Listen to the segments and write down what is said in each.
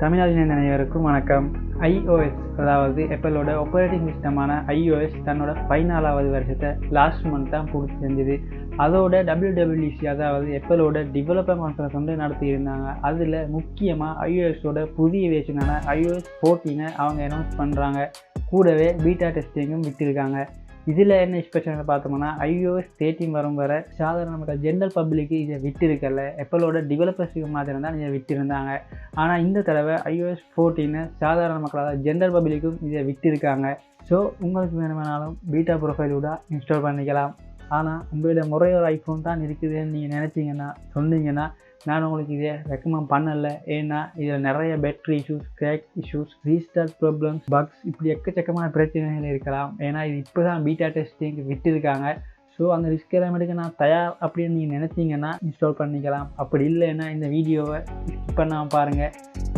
தமிழ்நாட்டின் அனைவருக்கும் வணக்கம். iOS அதாவது ஆப்பிளோட ஆப்பரேட்டிங் சிஸ்டமான iOS தன்னோட 14வது வருஷத்தை லாஸ்ட் மந்த் தான் பூர்த்தி செஞ்சது. அதோட WWDC அதாவது ஆப்பிளோட டெவலப்பர் கான்ஃபரன்ஸ் வந்து நடத்தியிருந்தாங்க. அதில் முக்கியமாக iOSோட புதிய வேர்ஷனான iOS 14 அவங்க அனௌன்ஸ் பண்ணுறாங்க. கூடவே பீட்டா டெஸ்டிங்கும் விட்டுருக்காங்க. இதில் என்ன ஸ்பெஷல் பார்த்தோம்னா iOS 13 வரும் வர சாதாரண மக்கள் ஜென்ரல் பப்ளிக்கு இதை விட்டுருக்கல. ஆப்பிளோட டெவலப்பர்ஸுக்கு மாதிரி தான் இதை விட்டுருந்தாங்க. ஆனால் இந்த தடவை iOS 14 சாதாரண மக்களால் ஜென்ரல் பப்ளிக்கும் இதை விட்டுருக்காங்க. ஸோ உங்களுக்கு வேணுமானாலும் பீட்டா ப்ரொஃபைலோட இன்ஸ்டால் பண்ணிக்கலாம். ஆனால் உங்களிடம் ஒரே ஒரு ஐஃபோன் தான் இருக்குதுன்னு நீங்கள் சொன்னீங்கன்னா நான் உங்களுக்கு இதை ரெக்கமெண்ட் பண்ணலை. ஏன்னா இதில் நிறைய battery issues, crack issues, restart problems, bugs இப்படி எக்கச்சக்கமான பிரச்சனைகள் இருக்கலாம். ஏன்னா இது இப்போ தான் பீட்டா டெஸ்டிங் விட்டுருக்காங்க. ஸோ அந்த ரிஸ்க் எல்லாம் எடுக்க நான் தயார் அப்படின்னு நீங்கள் நினச்சிங்கன்னா இன்ஸ்டால் பண்ணிக்கலாம். அப்படி இல்லைன்னா இந்த வீடியோவை ஸ்கிப் பண்ணாமல் பாருங்கள்.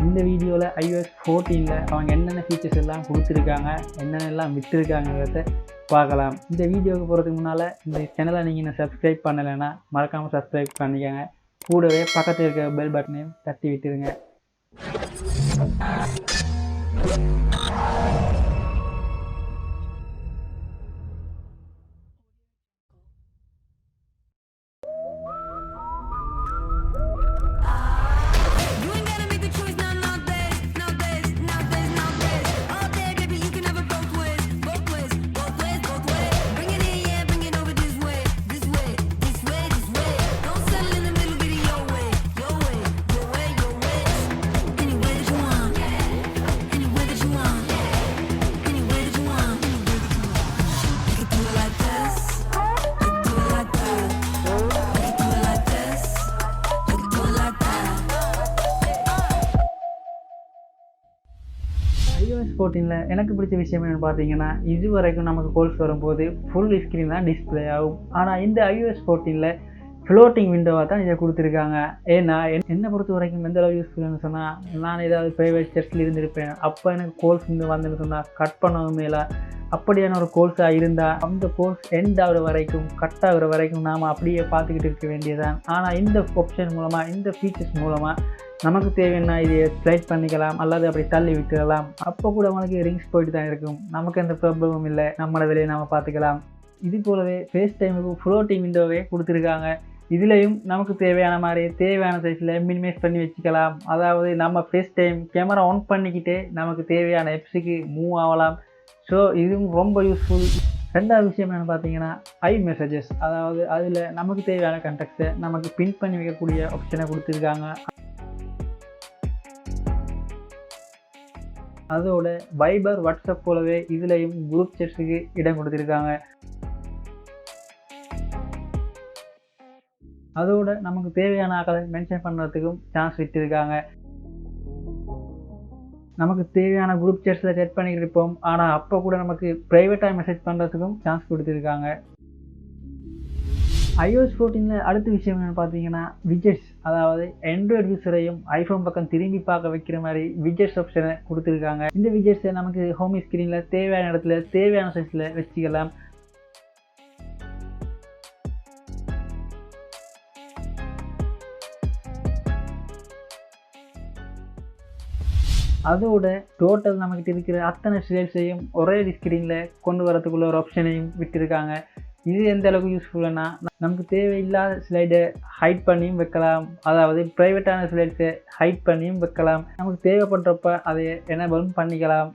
இந்த வீடியோவில் iOS 14 அவங்க என்னென்ன ஃபீச்சர்ஸ் எல்லாம் கொடுத்துருக்காங்க, என்னென்னலாம் விட்டுருக்காங்கிறத பார்க்கலாம். இந்த வீடியோவுக்கு போகிறதுக்கு முன்னால் இந்த சேனலை நீங்கள் இன்னும் சப்ஸ்கிரைப் பண்ணலைன்னா மறக்காமல் சப்ஸ்கிரைப் பண்ணிக்கோங்க. கூடவே பக்கத்தில் இருக்க பெல் பட்டனையும் தட்டி விட்டுருங்க. iOS 14 எனக்கு பிடிச்ச விஷயம் என்னென்னு பார்த்தீங்கன்னா, இது வரைக்கும் நமக்கு கால்ஸ் வரும்போது ஃபுல் ஸ்க்ரீன் தான் டிஸ்பிளே ஆகும். ஆனால் இந்த iOS 14 ஃப்ளோட்டிங் விண்டோவாக தான் இதை கொடுத்துருக்காங்க. ஏன்னா என்னை பொறுத்த வரைக்கும் எந்த அளவு யூஸ்ஃபுல்னு சொன்னால், நான் ஏதாவது ப்ரைவேட் செட்டில் இருந்திருப்பேன். அப்போ எனக்கு கோல்ஸ் வந்துன்னு சொன்னால் கட் பண்ணவும் மேலே அப்படியான ஒரு கோல்ஸாக இருந்தால் அந்த கோல்ஸ் எண்ட் ஆகிற வரைக்கும், கட் ஆகிற வரைக்கும் நாம் அப்படியே பார்த்துக்கிட்டு இருக்க வேண்டியதான். ஆனால் இந்த ஆப்ஷன் மூலமாக, இந்த ஃபீச்சர்ஸ் மூலமாக நமக்கு தேவைன்னா இதை ஸ்லைட் பண்ணிக்கலாம் அல்லது அப்படி தள்ளி விட்டுடலாம். அப்போ கூட நமக்கு ரிங்ஸ் போயிட்டு தான் இருக்கும். நமக்கு எந்த ப்ராப்ளமும் இல்லை. நம்மளோட வேலையை நாம் பார்த்துக்கலாம். இது போலவே ஃபேஸ் டைமுக்கு ஃப்ளோட்டிங் விண்டோவே கொடுத்துருக்காங்க. இதுலேயும் நமக்கு தேவையான மாதிரி தேவையான சைஸில் மினிமைஸ் பண்ணி வச்சுக்கலாம். அதாவது நம்ம ஃபேஸ் டைம் கேமரா ஆன் பண்ணிக்கிட்டே நமக்கு தேவையான ஆப்ஸுக்கு மூவ் ஆகலாம். ஸோ இதுவும் ரொம்ப யூஸ்ஃபுல். ரெண்டாவது விஷயம் என்னென்னு பார்த்தீங்கன்னா iMessages, அதாவது அதில் நமக்கு தேவையான கான்டாக்ட்ஸை நமக்கு பின் பண்ணி வைக்கக்கூடிய ஆப்ஷனை கொடுத்துருக்காங்க. அதோட வைபர், வாட்ஸ்அப் போலவே இதுலேயும் குரூப் சேட்ஸுக்கு இடம் கொடுத்துருக்காங்க. அதோட நமக்கு தேவையான ஆக்களை மென்ஷன் பண்ணுறதுக்கும் சான்ஸ் விட்டுருக்காங்க. நமக்கு தேவையான குரூப் சேட்ஸில் செட் பண்ணிக்கிட்டு இருப்போம். ஆனால் அப்போ கூட நமக்கு ப்ரைவேட்டாக மெசேஜ் பண்ணுறதுக்கும் சான்ஸ் கொடுத்துருக்காங்க. iOS 14 அடுத்த விஷயம் என்னென்னு பார்த்தீங்கன்னா விஜெட்ஸ், அதாவது ஆண்ட்ராய்டு யூஸரையும் ஐஃபோன் பக்கம் திரும்பி பார்க்க வைக்கிற மாதிரி விஜெட்ஸ் ஆப்ஷனை கொடுத்துருக்காங்க. இந்த விஜெட்ஸை நமக்கு ஹோம் ஸ்க்ரீனில் தேவையான இடத்துல தேவையான சைஸில் வச்சுக்கலாம். அதோட டோட்டல் நம்மகிட்ட இருக்கிற அத்தனை ஸ்லைட்ஸையும் ஒரே ஸ்க்ரீனில் கொண்டு வரதுக்குள்ள ஒரு ஆப்ஷனையும் விட்டுருக்காங்க. இது எந்த அளவுக்கு யூஸ்ஃபுல்னா, நமக்கு தேவையில்லாத ஸ்லைடை ஹைட் பண்ணியும் வைக்கலாம். அதாவது ப்ரைவேட்டான ஸ்லைட்ஸை ஹைட் பண்ணியும் வைக்கலாம். நமக்கு தேவைப்படுறப்ப அதை எனேபிளும் பண்ணிக்கலாம்.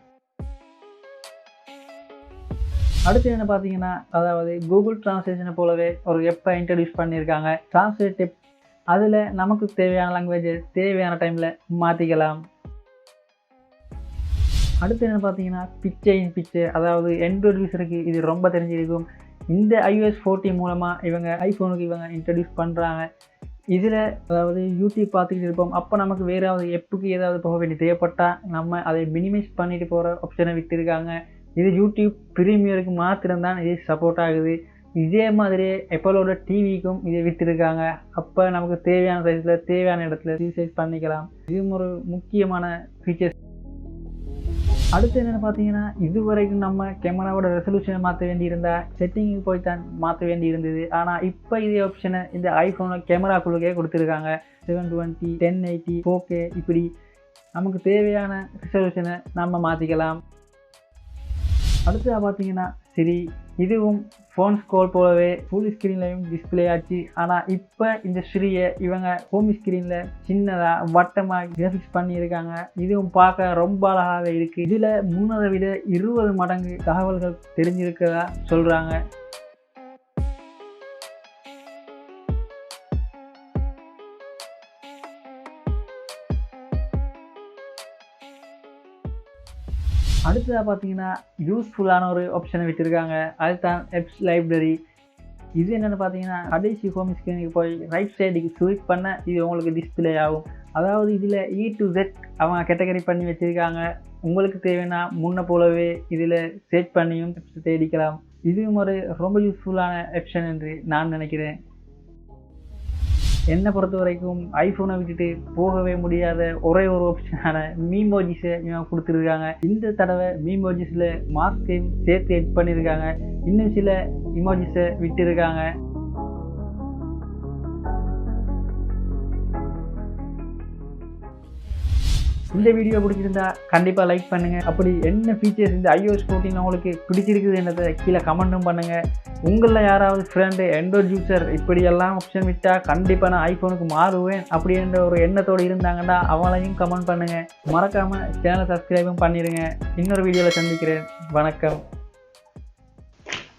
அடுத்து என்ன பார்த்தீங்கன்னா, அதாவது கூகுள் டிரான்ஸ்லேஷனை போலவே ஒரு எப்பை இன்ட்ரடியூஸ் பண்ணியிருக்காங்க. டிரான்ஸ்லேட் எப், அதில் நமக்கு தேவையான லாங்குவேஜை தேவையான டைமில் மாற்றிக்கலாம். அடுத்து என்ன பார்த்தீங்கன்னா பிக்சர், அதாவது ஆண்ட்ராய்டு யூஸருக்கு இது ரொம்ப தெரிஞ்சிருக்கும். இந்த iOS 14 மூலமாக இவங்க ஐஃபோனுக்கு இன்ட்ரடியூஸ் பண்ணுறாங்க. இதில் அதாவது யூடியூப் பார்த்துக்கிட்டு இருப்போம். அப்போ நமக்கு வேறாவது எப்புக்கு ஏதாவது போக வேண்டிய தேவைப்பட்டால் நம்ம அதை மினிமைஸ் பண்ணிட்டு போகிற ஆப்ஷனை விட்டுருக்காங்க. இது யூடியூப் ப்ரீமியருக்கு மாத்திரம்தான் இது சப்போர்ட் ஆகுது. இதே மாதிரியே ஆப்பிளோட டிவிக்கும் இதை விட்டுருக்காங்க. அப்போ நமக்கு தேவையான சைஸில் தேவையான இடத்துல ரீசைஸ் பண்ணிக்கலாம். இதுவும் ஒரு முக்கியமான ஃபீச்சர்ஸ். அடுத்து என்னென்னு பார்த்தீங்கன்னா, இதுவரைக்கும் நம்ம கேமராவோட ரெசல்யூஷனை மாற்ற வேண்டியிருந்தா செட்டிங்கு போய் தான் மாற்ற வேண்டி இருந்தது. ஆனால் இப்போ இதே ஆப்ஷனை இந்த ஐஃபோனில் கேமராக்குள்ளே கொடுத்துருக்காங்க. 720, 1080, 4K இப்படி நமக்கு தேவையான ரெசல்யூஷனை நம்ம மாற்றிக்கலாம். அடுத்ததாக பார்த்தீங்கன்னா சரி, இதுவும் ஃபோன் ஸ்க்ரோல் போலவே ஃபுல் ஸ்க்ரீன்லையும் டிஸ்பிளே ஆச்சு. ஆனால் இப்போ இந்த ஸ்ரீயை இவங்க ஹோம் ஸ்க்ரீனில் சின்னதாக வட்டமாக கிராஃபிக்ஸ் பண்ணியிருக்காங்க. இதுவும் பார்க்க ரொம்ப அழகாக இருக்குது. இதில் முன்னதை விட 20 மடங்கு தகவல்கள் தெரிஞ்சிருக்கிறதா சொல்கிறாங்க. அடுத்ததாக பார்த்தீங்கன்னா யூஸ்ஃபுல்லான ஒரு ஆப்ஷனை விட்டுருக்காங்க. அதுதான் எப்ஸ் லைப்ரரி. இது என்னென்னு பார்த்தீங்கன்னா, கடைசி ஹோம் ஸ்க்ரீனுக்கு போய் ரைட் சைடுக்கு ஸ்விப் பண்ண இது உங்களுக்கு டிஸ்பிளே ஆகும். அதாவது இதில் E to Z அவங்க கேட்டகரி பண்ணி வச்சுருக்காங்க. உங்களுக்கு தேவைன்னா முன்ன போலவே இதில் சர்ச் பண்ணியும் தேடிக்கலாம். இதுவும் ஒரு ரொம்ப யூஸ்ஃபுல்லான ஆப்ஷன் என்று நான் நினைக்கிறேன். என்னை பொறுத்த வரைக்கும் ஐஃபோனை விட்டுட்டு போகவே முடியாத ஒரே ஒரு ஆப்ஷனான மீமோஜிஸை இவங்க கொடுத்துருக்காங்க. இந்த தடவை மீமோஜிஸில் மாஸ்கையும் சேர்த்து எட் பண்ணியிருக்காங்க. இன்னும் சில இமோஜிஸை விட்டுருக்காங்க. இந்த வீடியோ பிடிச்சிருந்தா கண்டிப்பாக லைக் பண்ணுங்கள். அப்படி என்ன ஃபீச்சர்ஸ் இந்த iOS14 உங்களுக்கு பிடிச்சிருக்குது என்னதை கீழே கமெண்ட்டும் பண்ணுங்கள். உங்களில் யாராவது ஃப்ரெண்டு ஆண்ட்ராய்ட் யூசர் இப்படியெல்லாம் ஆப்ஷன் விட்டால் கண்டிப்பாக நான் ஐஃபோனுக்கு மாறுவேன் அப்படின்ற ஒரு எண்ணத்தோடு இருந்தாங்கன்னா அவங்களையும் கமெண்ட் பண்ணுங்கள். மறக்காமல் சேனலை சப்ஸ்கிரைபும் பண்ணிடுங்க. இன்னொரு வீடியோவில் சந்திக்கிறேன். வணக்கம்.